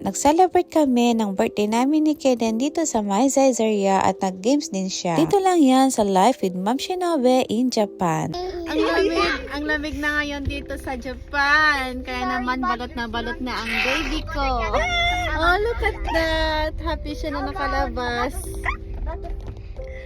Nag-celebrate kami ng birthday namin ni Kaden dito sa My Zaizeria at nag-games din siya. Dito lang yan sa Life with Ma'am Shinobe in Japan. Ang lamig na ngayon dito sa Japan. Kaya naman balot na ang baby ko. Oh, look at that. Happy siya na nakalabas.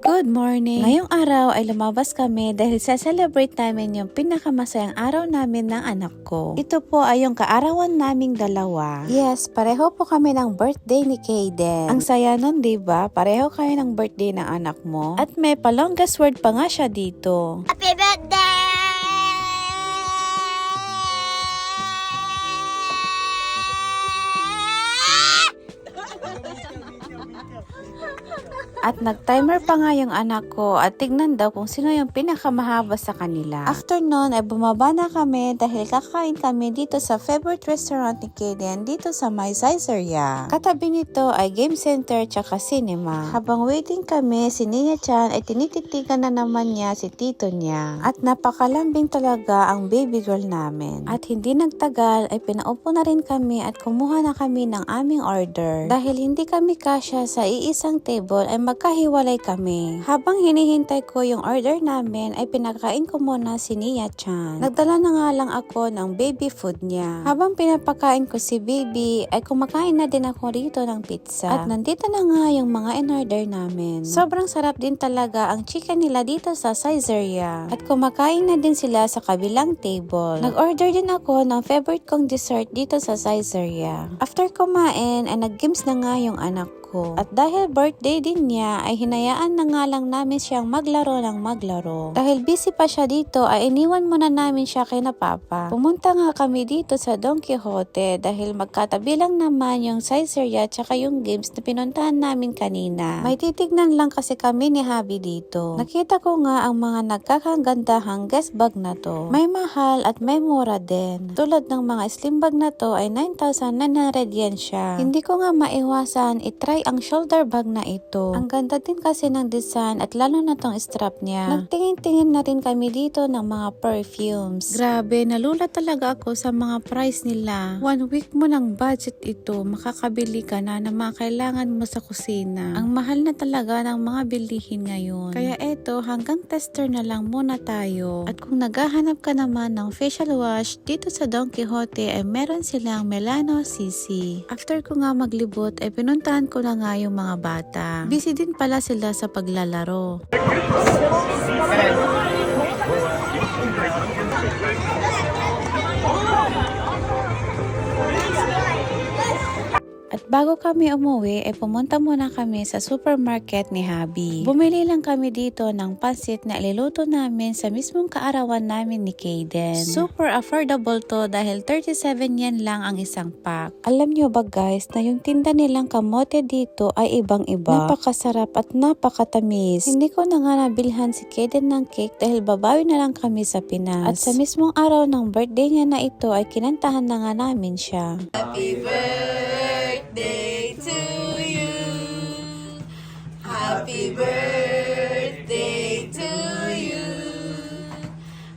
Good morning! Ngayong araw ay lumabas kami dahil sa celebrate namin yung pinakamasayang araw namin ng anak ko. Ito po ay yung kaarawan naming dalawa. Yes, pareho po kami ng birthday ni Kaden. Ang saya nun, diba? Pareho kayo ng birthday ng anak mo. At may pa-longest word pa nga siya dito. Happy birthday! At nag-timer pa nga yung anak ko at tignan daw kung sino yung pinakamahaba sa kanila. After nun ay bumaba na kami dahil kakain kami dito sa favorite restaurant ni Kaden dito sa My Zaizeria. Katabi nito ay game center tsaka cinema. Habang waiting kami, si Nia-chan ay tinititigan na naman niya si tito niya. At napakalambing talaga ang baby girl namin. At hindi nagtagal ay pinaupo na rin kami at kumuha na kami ng aming order. Dahil hindi kami kasya sa iisang table ay magkahiwalay kami. Habang hinihintay ko yung order namin ay pinakain ko muna si Nia-chan. Nagdala na nga lang ako ng baby food niya. Habang pinapakain ko si baby ay kumakain na din ako rito ng pizza. At nandito na nga yung mga in-order namin. Sobrang sarap din talaga ang chicken nila dito sa Zaizeria. At kumakain na din sila sa kabilang table. Nag-order din ako ng favorite kong dessert dito sa Zaizeria. After kumain ay nag-games na nga yung anak ko. At dahil birthday din niya ay hinayaan na nga lang namin siyang maglaro ng maglaro. Dahil busy pa siya dito ay iniwan muna namin siya kay na papa. Pumunta nga kami dito sa Don Quixote dahil magkatabi lang naman yung Zaizeria tsaka yung games na pinuntahan namin kanina. May titignan lang kasi kami ni Habi dito. Nakita ko nga ang mga nagkakagandahang guest bag na to. May mahal at may mura din. Tulad ng mga slim bag na to ay 9,900 yen siya. Hindi ko nga maiwasan itry ang shoulder bag na ito. Ang ganda din kasi ng design at lalo na tong strap niya. Nagtingin-tingin na rin kami dito ng mga perfumes. Grabe, nalula talaga ako sa mga price nila. 1 week mo ng budget ito, makakabili ka na ng mga kailangan mo sa kusina. Ang mahal na talaga ng mga bilihin ngayon. Kaya eto, hanggang tester na lang muna tayo. At kung naghahanap ka naman ng facial wash, dito sa Don Quixote ay meron silang Melano CC. After ko nga maglibot ay pinuntahan ko na nga yung mga bata. Busy din pala sila sa paglalaro. At bago kami umuwi, ay pumunta muna kami sa supermarket ni Habi. Bumili lang kami dito ng pansit na ililuto namin sa mismong kaarawan namin ni Kaden. Super affordable to dahil 37 yen lang ang isang pack. Alam nyo ba guys na yung tinda nilang kamote dito ay ibang-iba. Napakasarap at napakatamis. Hindi ko na nga nabilhan si Kaden ng cake dahil babawi na lang kami sa Pinas. At sa mismong araw ng birthday niya na ito ay kinantahan na nga namin siya. Happy birthday to you. Happy birthday to you.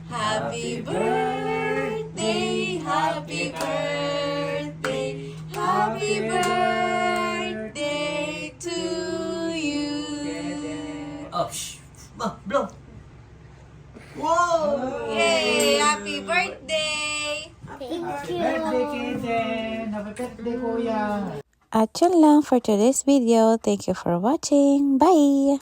Happy birthday, happy birthday, happy birthday to you. Oh, shh. Blow. Whoa! Yay! Happy birthday! Happy birthday, Kaden! Happy birthday, Kuya! At yun lang for today's video. Thank you for watching. Bye!